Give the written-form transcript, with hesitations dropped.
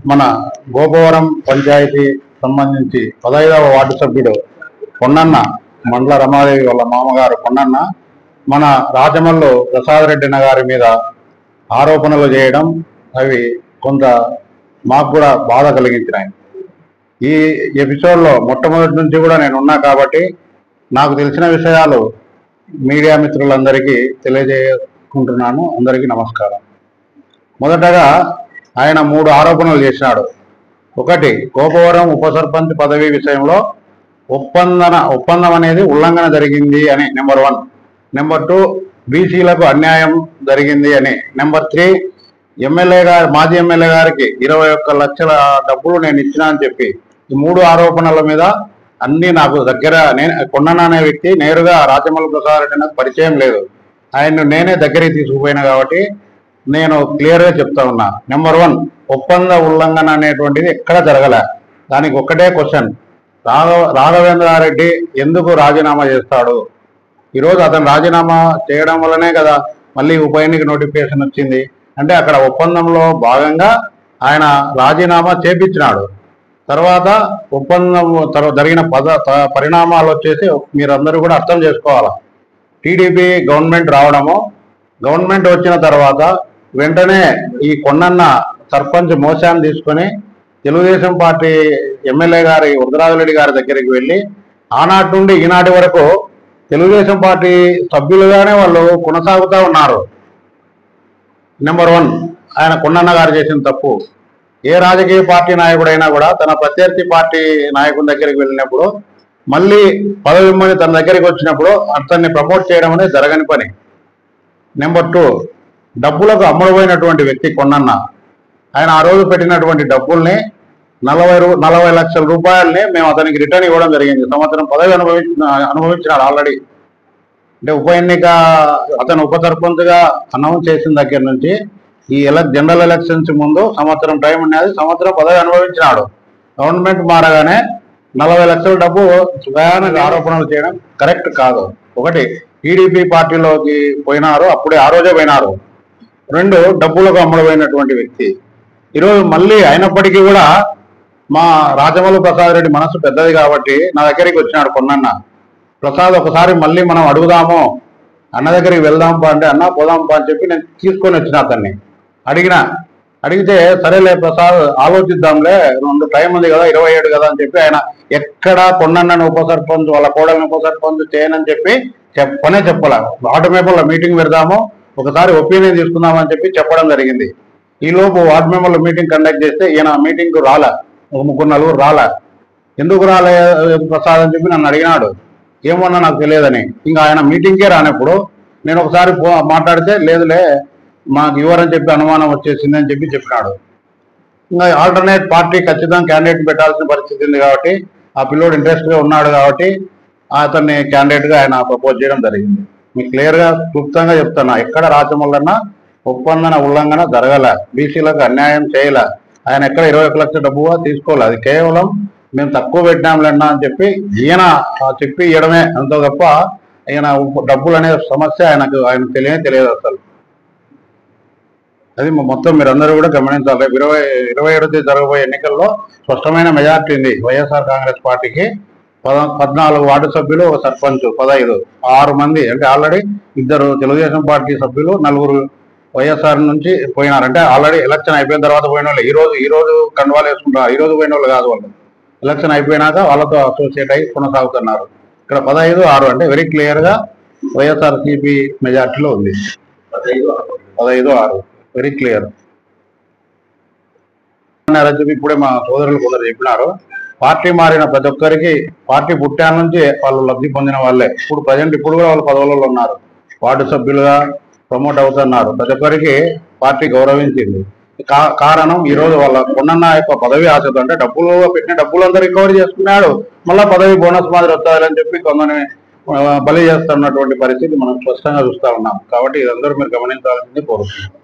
మన గోపవరం పంచాయతీ సంబంధించి 15వ వార్డు సభ్యుడు కొండన్న మండల రమాదేవి వాళ్ళ మామగారు కొండన్న మన రాజమల్లు ప్రసాద్ రెడ్డి గారి మీద ఆరోపణలు చేయడం అవి కొంత మాకు కూడా బాధ కలిగించినాయి. ఈ ఎపిసోడ్లో మొట్టమొదటి నుంచి కూడా నేను ఉన్నా కాబట్టి నాకు తెలిసిన విషయాలు మీడియా మిత్రులందరికీ తెలియజేసుకుంటున్నాను. అందరికీ నమస్కారం. మొదటగా ఆయన 3 ఆరోపణలు చేసినాడు. ఒకటి, గోపవరం ఉప సర్పంచ్ పదవి విషయంలో ఒప్పందం అనేది ఉల్లంఘన జరిగింది అని నెంబర్ 1. నెంబర్ 2, బీసీలకు అన్యాయం జరిగింది అని. నెంబర్ 3, మాజీ ఎమ్మెల్యే గారికి 21 లక్షల డబ్బులు నేను ఇచ్చినా అని చెప్పి ఈ 3 ఆరోపణల మీద అన్ని నాకు దగ్గర కొండన్న అనే వ్యక్తి నేరుగా రాజమల్లు ప్రసాద్ రెడ్డి నాకు పరిచయం లేదు. ఆయన్ను నేనే దగ్గరికి తీసుకుపోయినా కాబట్టి నేను క్లియర్గా చెప్తా ఉన్నా. నెంబర్ 1, ఒప్పంద ఉల్లంఘన అనేటువంటిది ఎక్కడ జరగలే. దానికి ఒక్కటే క్వశ్చన్, రాఘవేంద్రారెడ్డి ఎందుకు రాజీనామా చేస్తాడు? ఈరోజు అతను రాజీనామా చేయడం వల్లనే కదా మళ్ళీ ఉప ఎన్నిక నోటిఫికేషన్ వచ్చింది. అంటే అక్కడ ఒప్పందంలో భాగంగా ఆయన రాజీనామా చేపించినాడు. తర్వాత ఒప్పందం జరిగిన పరిణామాలు వచ్చేసి మీరందరూ కూడా అర్థం చేసుకోవాలి. టీడీపీ గవర్నమెంట్ రావడము, గవర్నమెంట్ వచ్చిన తర్వాత వెంటనే ఈ కొండన్న సర్పంచ్ మోసాన్ని తీసుకొని తెలుగుదేశం పార్టీ ఎమ్మెల్యే గారి వరదరాజరెడ్డి గారి దగ్గరికి వెళ్ళి ఆనాటి నుండి ఈనాటి వరకు తెలుగుదేశం పార్టీ సభ్యులుగానే వాళ్ళు కొనసాగుతూ ఉన్నారు. నెంబర్ 1, ఆయన కొండన్న గారు చేసిన తప్పు. ఏ రాజకీయ పార్టీ నాయకుడైనా కూడా తన ప్రత్యర్థి పార్టీ నాయకుని దగ్గరికి వెళ్ళినప్పుడు మళ్ళీ పదవి మంది తన దగ్గరికి వచ్చినప్పుడు అతన్ని ప్రమోట్ చేయడం అనేది జరగని పని. నెంబర్ 2, డబ్బులకు అమ్ముడుపోయినటువంటి వ్యక్తి కొండన్న. ఆయన ఆ రోజు పెట్టినటువంటి డబ్బుల్ని 40 లక్షల రూపాయలని మేము అతనికి రిటర్న్ ఇవ్వడం జరిగింది. సంవత్సరం పదవి అనుభవించినాడు ఆల్రెడీ. అంటే ఉప ఎన్నిక అతను ఉప సర్పంచ్గా అనౌన్స్ చేసిన దగ్గర నుంచి ఈ జనరల్ ఎలక్షన్స్ ముందు సంవత్సరం టైం ఉన్నది, సంవత్సరం పదవి అనుభవించినాడు. గవర్నమెంట్ మారగానే 40 లక్షల డబ్బు స్వయాన ఆరోపణలు చేయడం కరెక్ట్ కాదు. ఒకటి, టీడీపీ పార్టీలోకి పోయినారు, అప్పుడే ఆ రోజే పోయినారు. 2, డబ్బులకు అమ్ముడుపోయినటువంటి వ్యక్తి. ఈరోజు మళ్ళీ అయినప్పటికీ కూడా మా రాజమల్లు ప్రసాద్ రెడ్డి మనసు పెద్దది కాబట్టి నా దగ్గరికి వచ్చినాడు కొండన్న. ప్రసాద్, ఒకసారి మళ్ళీ మనం అడుగుదాము, అన్న దగ్గరికి వెళ్దాంపా అంటే అన్న పోదాంపా అని చెప్పి నేను తీసుకొని వచ్చిన అతన్ని అడిగితే సరేలే ప్రసాద్ ఆలోచిద్దాంలే, 2 టైం ఉంది కదా, 27 కదా అని చెప్పి ఆయన ఎక్కడా కొండన్నను ఉప సర్పంచ్ వాళ్ళ కోడలను ఉప సర్పంచ్ చేయనని చెప్పి చెప్పలే. వార్డు మెంబర్ల మీటింగ్ పెడదాము, ఒకసారి ఒపీనియన్ తీసుకుందామని చెప్పి చెప్పడం జరిగింది. ఈలోపు వార్డు మెంబర్ల మీటింగ్ కండక్ట్ చేస్తే ఈయన మీటింగ్కు రాలే, 3-4 రాలే. ఎందుకు రాలే ప్రసాద్ అని చెప్పి నన్ను అడిగినాడు. ఏమన్నా నాకు తెలియదని. ఇంకా ఆయన మీటింగ్కే రానప్పుడు నేను ఒకసారి మాట్లాడితే లేదులే మాకు ఇవ్వరని చెప్పి అనుమానం వచ్చేసింది అని చెప్పి చెప్పినాడు. ఇంకా ఆల్టర్నేట్ పార్టీ ఖచ్చితంగా క్యాండిడేట్ పెట్టాల్సిన పరిస్థితి ఉంది కాబట్టి ఆ పిల్లోడు ఇంట్రెస్ట్గా ఉన్నాడు కాబట్టి అతన్ని క్యాండిడేట్గా ఆయన ప్రపోజ్ చేయడం జరిగింది. మీకు క్లియర్గా క్లుప్తంగా చెప్తున్నా, ఎక్కడ రాజమల్లన్న ఒప్పందన ఉల్లంఘన జరగలే, బీసీలకు అన్యాయం చేయలే, ఆయన ఎక్కడ 21 లక్షల డబ్బుగా తీసుకోలే. అది కేవలం మేము తక్కువ పెట్టినాంలేనా అని చెప్పి ఈయన చెప్పి ఇవ్వడమే అంత తప్ప ఈయన డబ్బులు అనే సమస్య ఆయనకు తెలియదు అసలు. అది మొత్తం మీరందరూ కూడా గమనించాలి. 27 జరగబోయే ఎన్నికల్లో స్పష్టమైన మెజార్టీ ఉంది వైఎస్ఆర్ కాంగ్రెస్ పార్టీకి. 14 వార్డు సభ్యులు, ఒక సర్పంచ్, 15, 6 మంది. అంటే ఆల్రెడీ 2 తెలుగుదేశం పార్టీ సభ్యులు, 4 వైఎస్ఆర్ నుంచి పోయినారు. అంటే ఆల్రెడీ ఎలక్షన్ అయిపోయిన తర్వాత పోయిన వాళ్ళు ఈ రోజు కండువాలు వేసుకుంటారు. ఈ రోజు పోయిన వాళ్ళు కాదు, వాళ్ళు ఎలక్షన్ అయిపోయినాక వాళ్ళతో అసోసియేట్ అయ్యి కొనసాగుతున్నారు. ఇక్కడ 15, 6 అంటే వెరీ క్లియర్గా వైఎస్ఆర్సీపీ మెజార్టీలో ఉంది. 15, 6 వెరీ క్లియర్. ఇప్పుడే మా సోదరులు కొందరు చెప్పినారు, పార్టీ మారిన ప్రతి ఒక్కరికి పార్టీ పుట్టాల నుంచి వాళ్ళు లబ్ధి పొందిన వాళ్ళే. ఇప్పుడు కూడా వాళ్ళు పదవులలో ఉన్నారు, వార్డు సభ్యులుగా ప్రమోట్ అవుతున్నారు. ప్రతి ఒక్కరికి పార్టీ గౌరవించింది. కారణం ఈరోజు వాళ్ళ కొండన్న యొక్క పదవి ఆశతో, అంటే పెట్టిన డబ్బులు అందరూ రికవరీ చేసుకున్నాడు, మళ్ళీ పదవి బోనస్ మాదిరి వస్తాయని చెప్పి కొందరిని బలి చేస్తున్నటువంటి పరిస్థితి మనం స్పష్టంగా చూస్తూ ఉన్నాం. కాబట్టి ఇదందరూ మీరు గమనించాల్సింది కోరుతున్నాం.